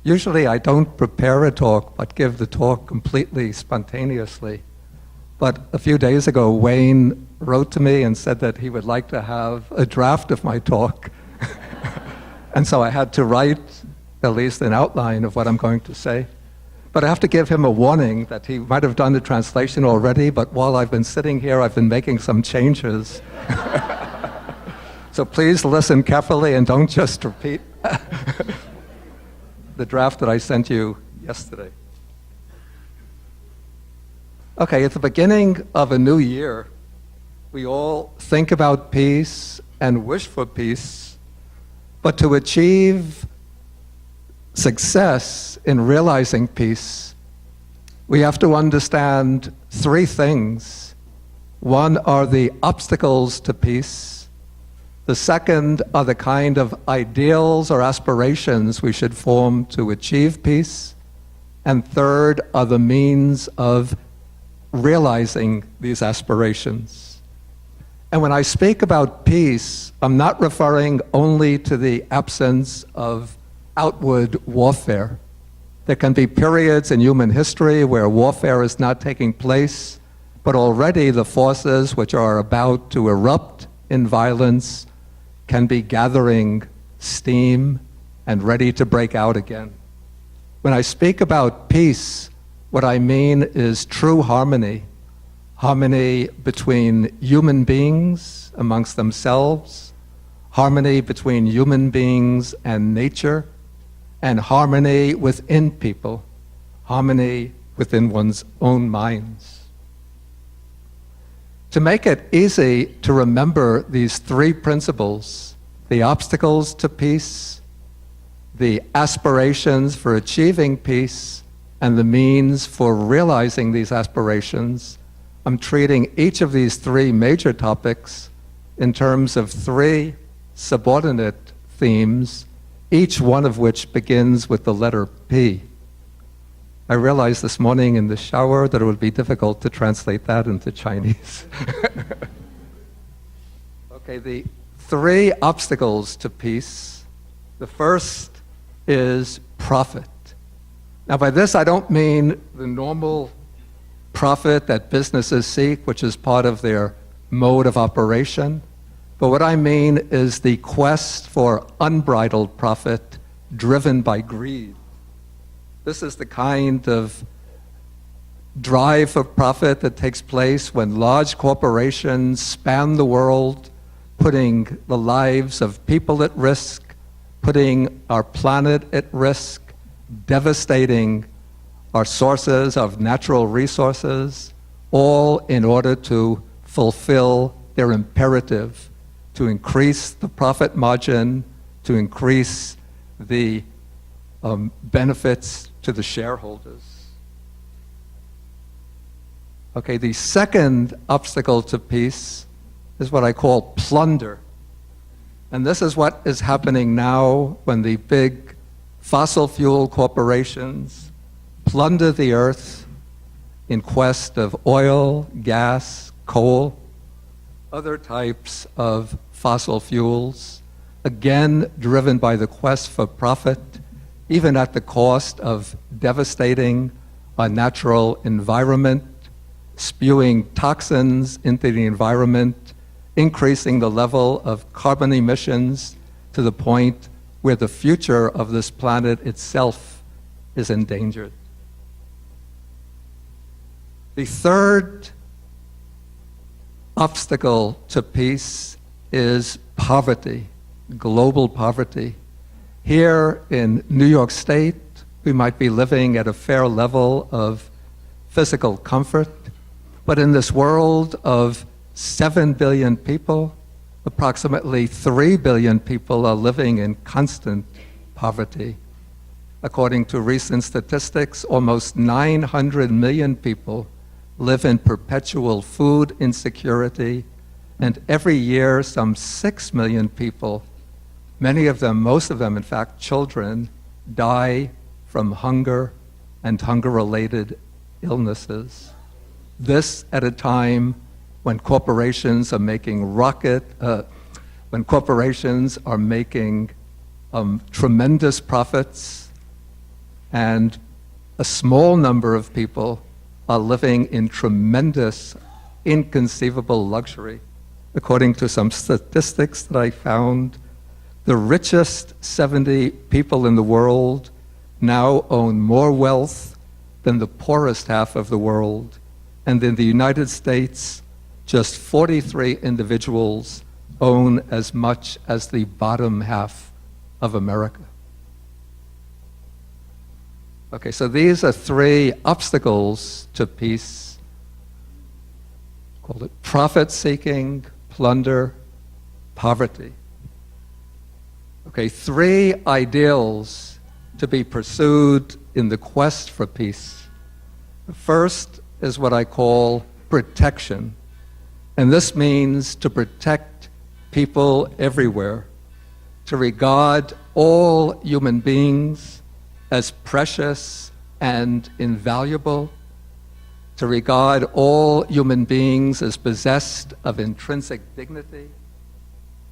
Usually I don't prepare a talk, but give the talk completely spontaneously. But a few days ago, Wayne wrote to me and said that he would like to have a draft of my talk. And so I had to write at least an outline of what I'm going to say. But I have to give him a warning that he might have done the translation already, but while I've been sitting here, I've been making some changes. So please listen carefully and don't just repeat the draft that I sent you yesterday. Okay, at the beginning of a new year, we all think about peace and wish for peace, but to achieve success in realizing peace, we have to understand three things. One are the obstacles to peace. The second are the kind of ideals or aspirations we should form to achieve peace. And third are the means of realizing these aspirations. And when I speak about peace, I'm not referring only to the absence of outward warfare. There can be periods in human history where warfare is not taking place, but already the forces which are about to erupt in violence can be gathering steam and ready to break out again. When I speak about peace, what I mean is true harmony, harmony between human beings amongst themselves, harmony between human beings and nature, and harmony within people, harmony within one's own minds. To make it easy to remember these three principles, the obstacles to peace, the aspirations for achieving peace, and the means for realizing these aspirations, I'm treating each of these three major topics in terms of three subordinate themes, each one of which begins with the letter P. I realized this morning in the shower that it would be difficult to translate that into Chinese. Okay, the three obstacles to peace. The first is profit. Now by this I don't mean the normal profit that businesses seek, which is part of their mode of operation. But what I mean is the quest for unbridled profit driven by greed. This is the kind of drive for profit that takes place when large corporations span the world, putting the lives of people at risk, putting our planet at risk, devastating our sources of natural resources, all in order to fulfill their imperative to increase the profit margin, to increase the benefits to the shareholders. Okay, the second obstacle to peace is what I call plunder. And this is what is happening now when the big fossil fuel corporations plunder the earth in quest of oil, gas, coal, other types of fossil fuels, again driven by the quest for profit, even at the cost of devastating our natural environment, spewing toxins into the environment, increasing the level of carbon emissions to the point where the future of this planet itself is endangered. The third obstacle to peace is poverty, global poverty. Here in New York State, we might be living at a fair level of physical comfort, but in this world of 7 billion people, approximately 3 billion people are living in constant poverty. According to recent statistics, almost 900 million people live in perpetual food insecurity, and every year some 6 million people, many of them, most of them in fact children, die from hunger and hunger-related illnesses. This at a time when corporations are making tremendous profits, and a small number of people are living in tremendous, inconceivable luxury. According to some statistics that I found, the richest 70 people in the world now own more wealth than the poorest half of the world. And in the United States, just 43 individuals own as much as the bottom half of America. Okay, so these are three obstacles to peace. Call it profit-seeking, plunder, poverty. Okay, three ideals to be pursued in the quest for peace. The first is what I call protection. And this means to protect people everywhere, to regard all human beings as precious and invaluable, to regard all human beings as possessed of intrinsic dignity,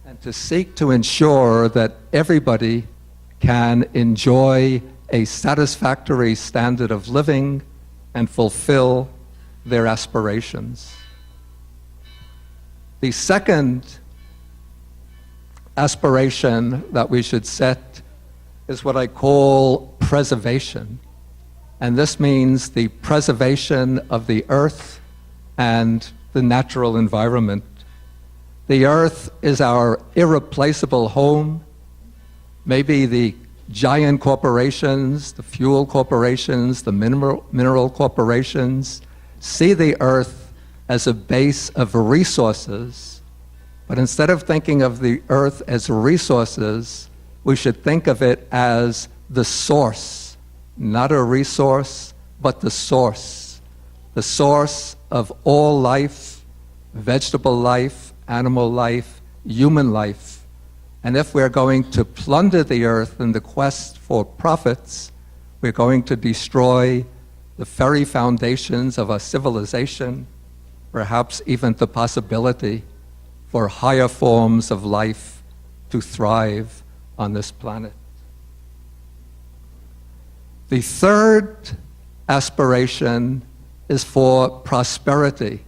and to seek to ensure that everybody can enjoy a satisfactory standard of living and fulfill their aspirations. The second aspiration that we should set is what I call preservation. And this means the preservation of the earth and the natural environment. The earth is our irreplaceable home. Maybe the giant corporations, the fuel corporations, the mineral corporations, see the earth as a base of resources. But instead of thinking of the earth as resources, we should think of it as the source, not a resource, but the source of all life, vegetable life, animal life, human life. And if we're going to plunder the earth in the quest for profits, we're going to destroy the very foundations of our civilization, perhaps even the possibility for higher forms of life to thrive on this planet. The third aspiration is for prosperity.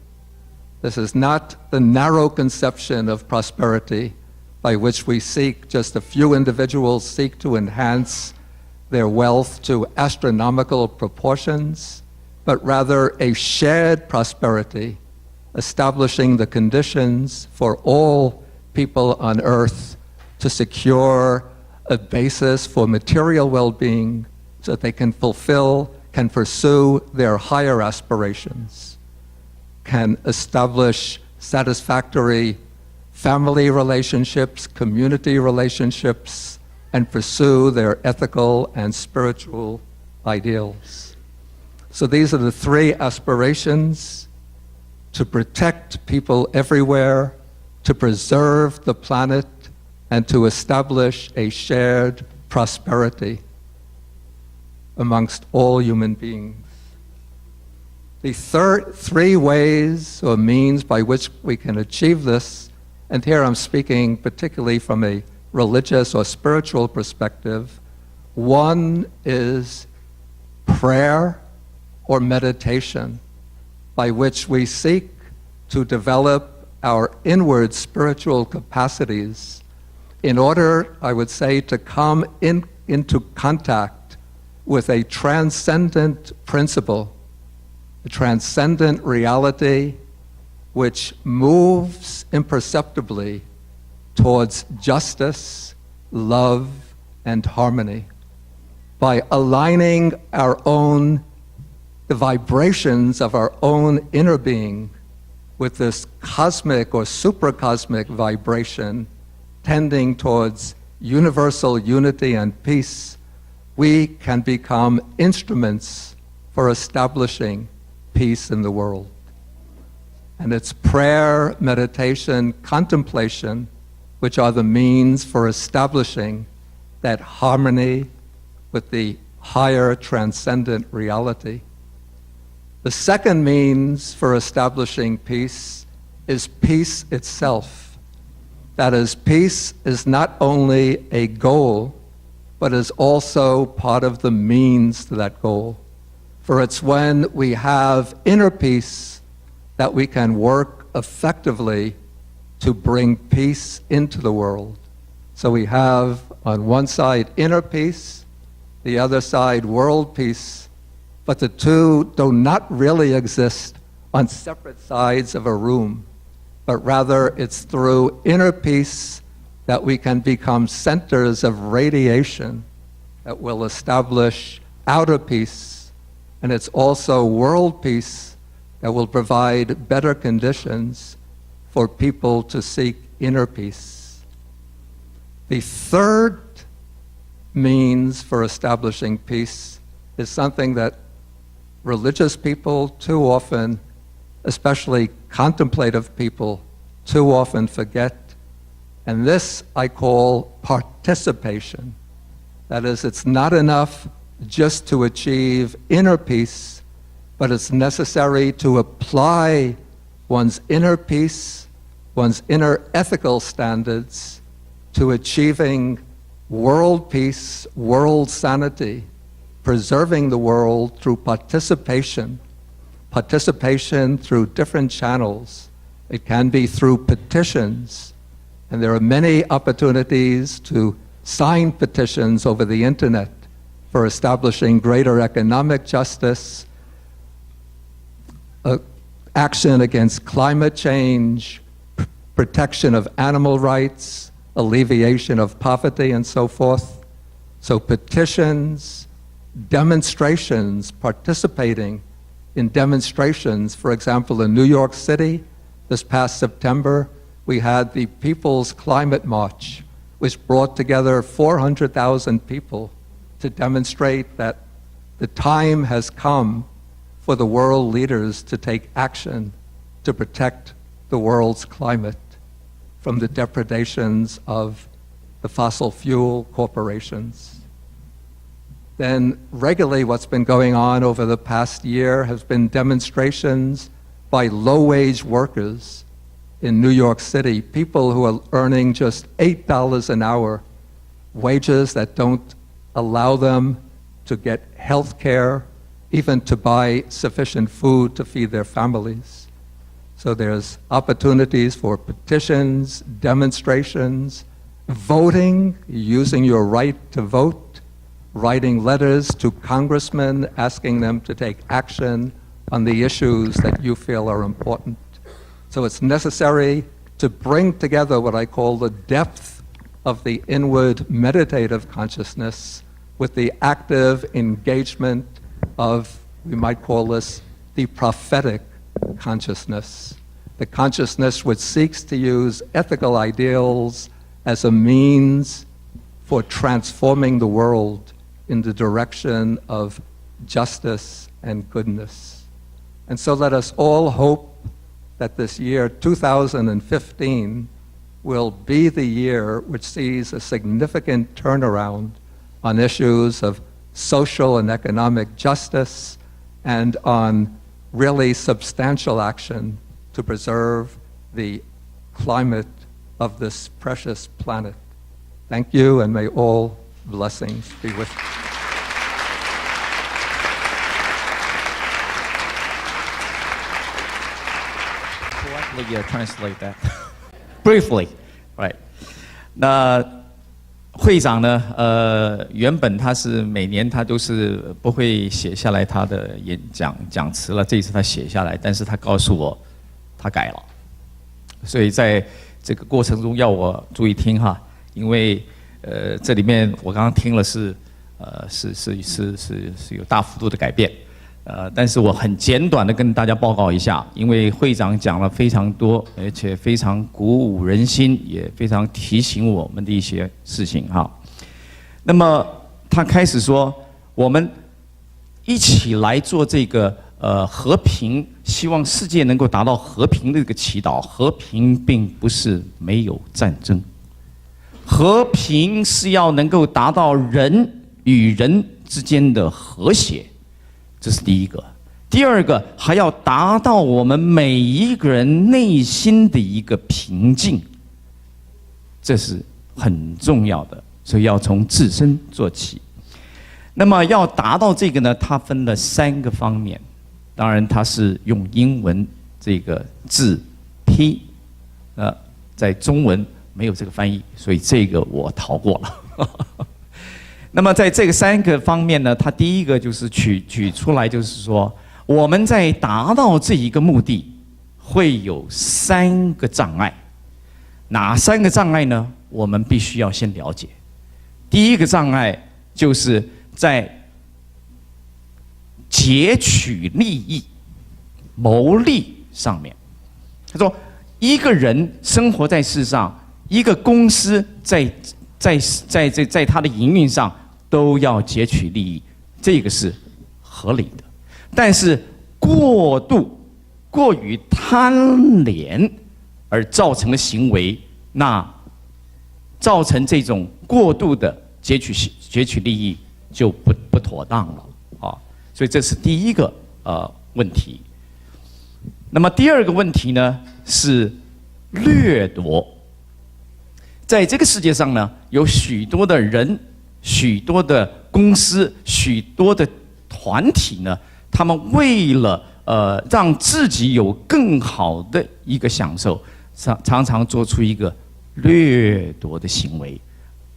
This is not the narrow conception of prosperity by which we seek, just a few individuals seek to enhance their wealth to astronomical proportions, but rather a shared prosperity, establishing the conditions for all people on earth to secure a basis for material well-being so that they can pursue their higher aspirations, can establish satisfactory family relationships, community relationships, and pursue their ethical and spiritual ideals. So these are the three aspirations: to protect people everywhere, to preserve the planet, and to establish a shared prosperity amongst all human beings. The three ways or means by which we can achieve this, and here I'm speaking particularly from a religious or spiritual perspective. One is prayer or meditation, by which we seek to develop our inward spiritual capacities in order, I would say, to come into contact with a transcendent principle, a transcendent reality which moves imperceptibly towards justice, love, and harmony. By aligning the vibrations of our own inner being with this cosmic or supracosmic vibration tending towards universal unity and peace, we can become instruments for establishing peace in the world. And it's prayer, meditation, contemplation, which are the means for establishing that harmony with the higher transcendent reality. The second means for establishing peace is peace itself. That is, peace is not only a goal, but is also part of the means to that goal. For it's when we have inner peace that we can work effectively to bring peace into the world. So we have on one side inner peace, the other side world peace, but the two do not really exist on separate sides of a room, but rather it's through inner peace that we can become centers of radiation that will establish outer peace, and it's also world peace that will provide better conditions for people to seek inner peace. The third means for establishing peace is something that religious people too often, especially contemplative people, too often forget. And this I call participation. That is, it's not enough just to achieve inner peace, but it's necessary to apply one's inner peace, one's inner ethical standards to achieving world peace, world sanity, preserving the world through participation through different channels. It can be through petitions, and there are many opportunities to sign petitions over the internet for establishing greater economic justice, action against climate change, protection of animal rights, alleviation of poverty, and so forth. So petitions, demonstrations, participating in demonstrations. For example, in New York City, this past September, we had the People's Climate March, which brought together 400,000 people to demonstrate that the time has come for the world leaders to take action to protect the world's climate from the depredations of the fossil fuel corporations. Then regularly what's been going on over the past year has been demonstrations by low-wage workers in New York City, people who are earning just $8 an hour, wages that don't allow them to get health care, even to buy sufficient food to feed their families. So there's opportunities for petitions, demonstrations, voting, using your right to vote, writing letters to congressmen asking them to take action on the issues that you feel are important. So it's necessary to bring together what I call the depth of the inward meditative consciousness with the active engagement of, we might call this, the prophetic consciousness. The consciousness which seeks to use ethical ideals as a means for transforming the world in the direction of justice and goodness. And so let us all hope that this year, 2015, will be the year which sees a significant turnaround on issues of social and economic justice and on really substantial action to preserve the climate of this precious planet. Thank you, and may all blessings be with you. Translate that briefly, right? 那会长呢？原本他是每年他都是不会写下来他的讲词了，这一次他写下来，但是他告诉我他改了，所以在这个过程中要我注意听哈，因为这里面我刚刚听了是有大幅度的改变。但是我很简短的跟大家报告一下，因为会长讲了非常多，而且非常鼓舞人心，也非常提醒我们的一些事情哈。那么他开始说，我们一起来做这个和平，希望世界能够达到和平的这个祈祷。和平并不是没有战争，和平是要能够达到人与人之间的和谐。这是第一个，第二个还要达到我们每一个人内心的一个平静，这是很重要的。所以要从自身做起。那么要达到这个呢，它分了3个方面。当然，它是用英文这个字 P， 在中文没有这个翻译，所以这个我逃过了。那么在这个3个方面呢，它第一个就是举出来，就是说我们在达到这一个目的，会有3个障碍。哪3个障碍呢？我们必须要先了解。第一个障碍就是在截取利益、谋利上面。他说，一个人生活在世上，一个公司在他的营运上都要截取利益，这个是合理的。但是过于贪恋而造成的行为，那造成这种过度的截取利益就不妥当了啊。所以这是第一个问题。那么第二个问题呢是掠夺。在这个世界上呢，有许多的人、许多的公司、许多的团体呢，他们为了让自己有更好的一个享受，常常做出一个掠夺的行为，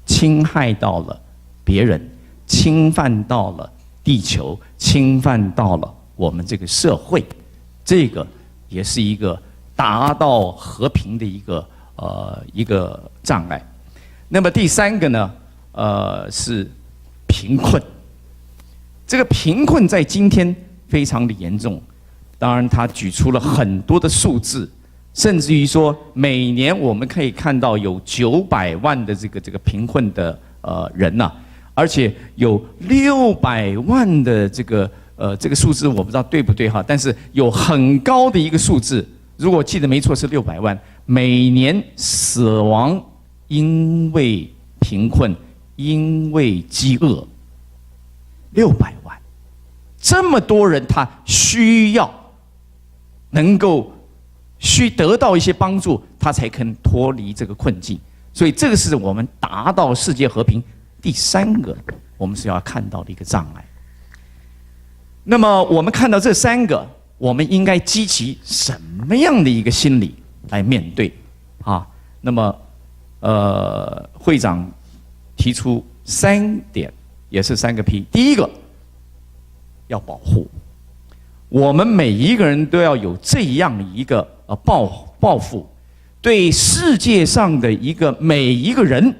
侵害到了别人，侵犯到了地球，侵犯到了我们这个社会，这个也是一个达到和平的一个障碍。那么第3个呢，是贫困。这个贫困在今天非常的严重，当然他举出了很多的数字，甚至于说每年我们可以看到有900万的这个贫困的人呐，而且有600万的这个数字我不知道对不对哈，但是有很高的一个数字，如果记得没错是600万，每年死亡因为贫困、因为饥饿，600万，这么多人他需得到一些帮助，他才肯脱离这个困境。所以这个是我们达到世界和平第3个我们是要看到的一个障碍。那么我们看到这3个，我们应该激起什么样的一个心理来面对啊？那么会长提出3点，也是3个 P。第一个要保护，我们每一个人都要有这样一个抱负，对世界上的每一个人，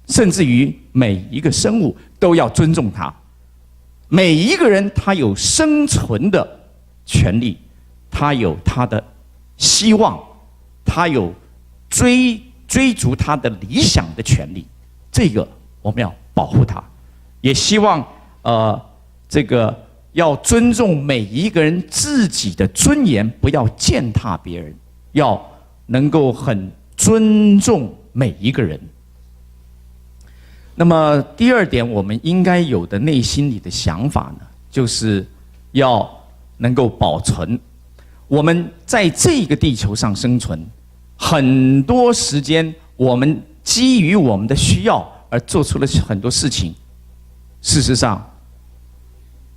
甚至于每一个生物都要尊重他。每一个人他有生存的权利，他有他的希望，他有追逐他的理想的权利，这个我们要保护他。也希望这个要尊重每一个人自己的尊严，不要践踏别人，要能够很尊重每一个人。那么第2点，我们应该有的内心里的想法呢，就是要能够保存。我们在这个地球上生存，很多时间我们基于我们的需要而做出了很多事情，事实上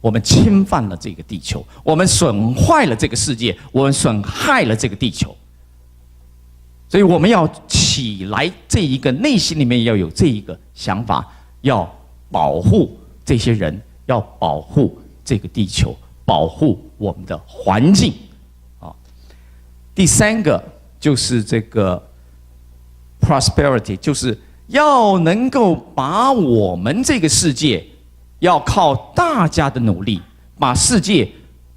我们侵犯了这个地球，我们损坏了这个世界，我们损害了这个地球。所以我们要起来，这一个内心里面要有这一个想法，要保护这些人，要保护这个地球，保护我们的环境啊。第3个就是这个 prosperity， 就是要能够把我们这个世界，要靠大家的努力，把世界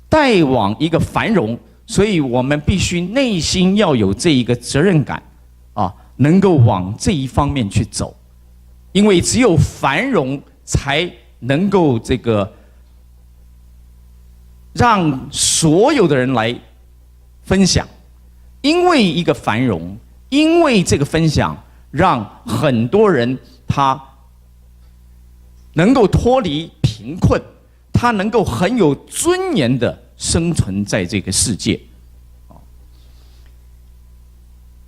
带往一个繁荣。所以我们必须内心要有这一个责任感啊，能够往这一方面去走，因为只有繁荣才能够这个让所有的人来分享。因为一个繁荣，因为这个分享，让很多人他能够脱离贫困，他能够很有尊严的生存在这个世界。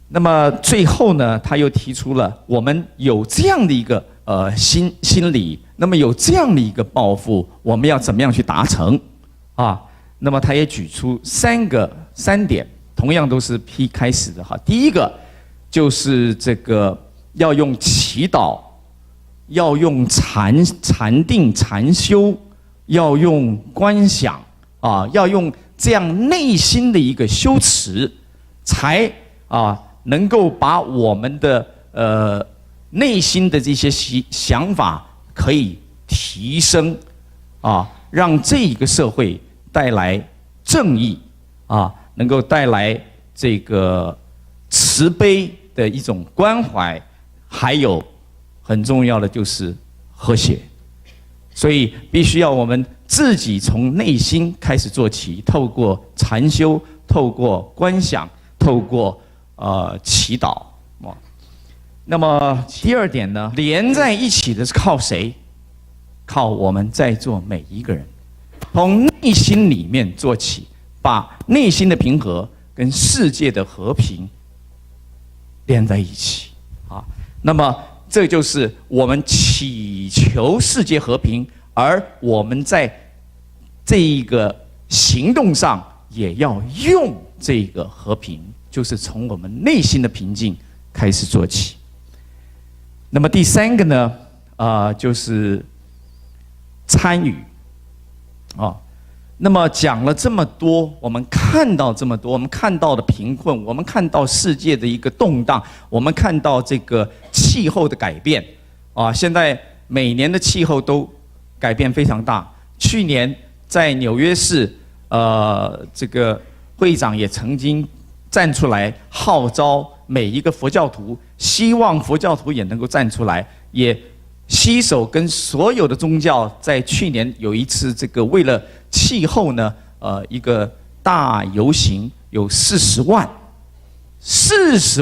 那么最后呢，他又提出了我们有这样的一个心理，那么有这样的一个抱负，我们要怎么样去达成啊？那么他也举出3点，同样都是 P 开始的哈。第一个就是这个要用祈祷，要用禅定禅修，要用观想啊，要用这样内心的一个修持，才能够把我们的内心的这些想法可以提升让这一个社会带来正义能够带来这个慈悲的一种关怀，还有很重要的就是和谐。所以必须要我们自己从内心开始做起，透过禅修，透过观想，透过祈祷。那么第2点呢，连在一起的是靠谁？靠我们在座每一个人，从内心里面做起，把内心的平和跟世界的和平连在一起那么这就是我们祈求世界和平，而我们在这一个行动上也要用这个和平，就是从我们内心的平静开始做起。那么第3个呢，就是参与那么讲了这么多，我们看到这么多，我们看到的贫困，我们看到世界的一个动荡，我们看到这个气候的改变现在每年的气候都改变非常大。去年在纽约市，这个会长也曾经站出来号召每一个佛教徒，希望佛教徒也能够站出来，也携手跟所有的宗教，在去年有一次这个为了气候呢，一个大游行，有40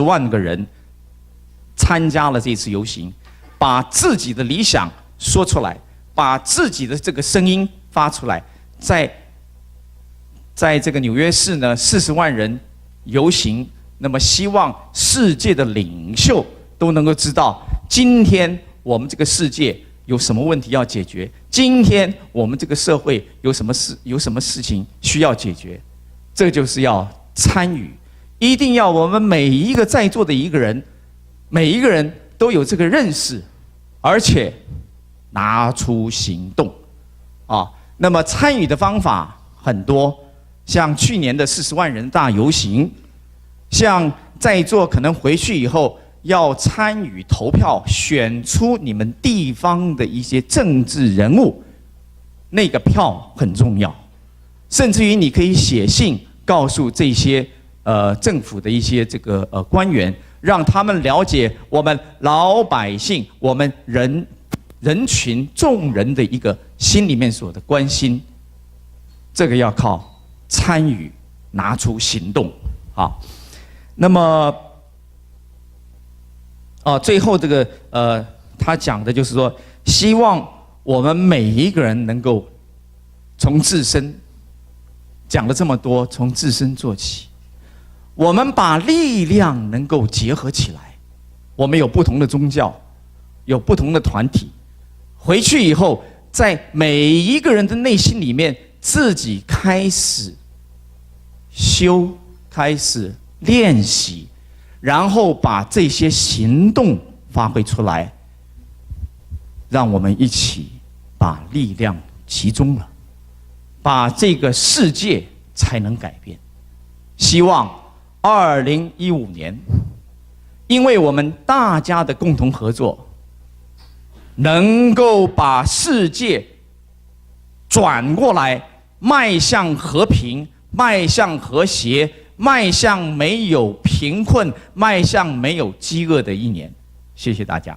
万个人参加了这次游行，把自己的理想说出来，把自己的这个声音发出来，在这个纽约市呢，40万人游行，那么希望世界的领袖都能够知道，今天我们这个世界有什么问题要解决，今天我们这个社会有什么事情需要解决，这就是要参与，一定要我们每一个在座的每一个人都有这个认识，而且拿出行动那么参与的方法很多，像去年的40万人大游行，像在座可能回去以后要参与投票，选出你们地方的一些政治人物，那个票很重要。甚至于你可以写信告诉这些政府的一些这个官员，让他们了解我们老百姓，我们人群众人的一个心里面所的关心。这个要靠参与，拿出行动那么最后这个他讲的就是说，希望我们每一个人能够从自身，讲了这么多，从自身做起，我们把力量能够结合起来。我们有不同的宗教，有不同的团体，回去以后，在每一个人的内心里面，自己开始修，开始练习，然后把这些行动发挥出来，让我们一起把力量集中了，把这个世界才能改变。希望2015年，因为我们大家的共同合作，能够把世界转过来，迈向和平，迈向和谐，迈向没有贫困，迈向没有饥饿的一年。谢谢大家。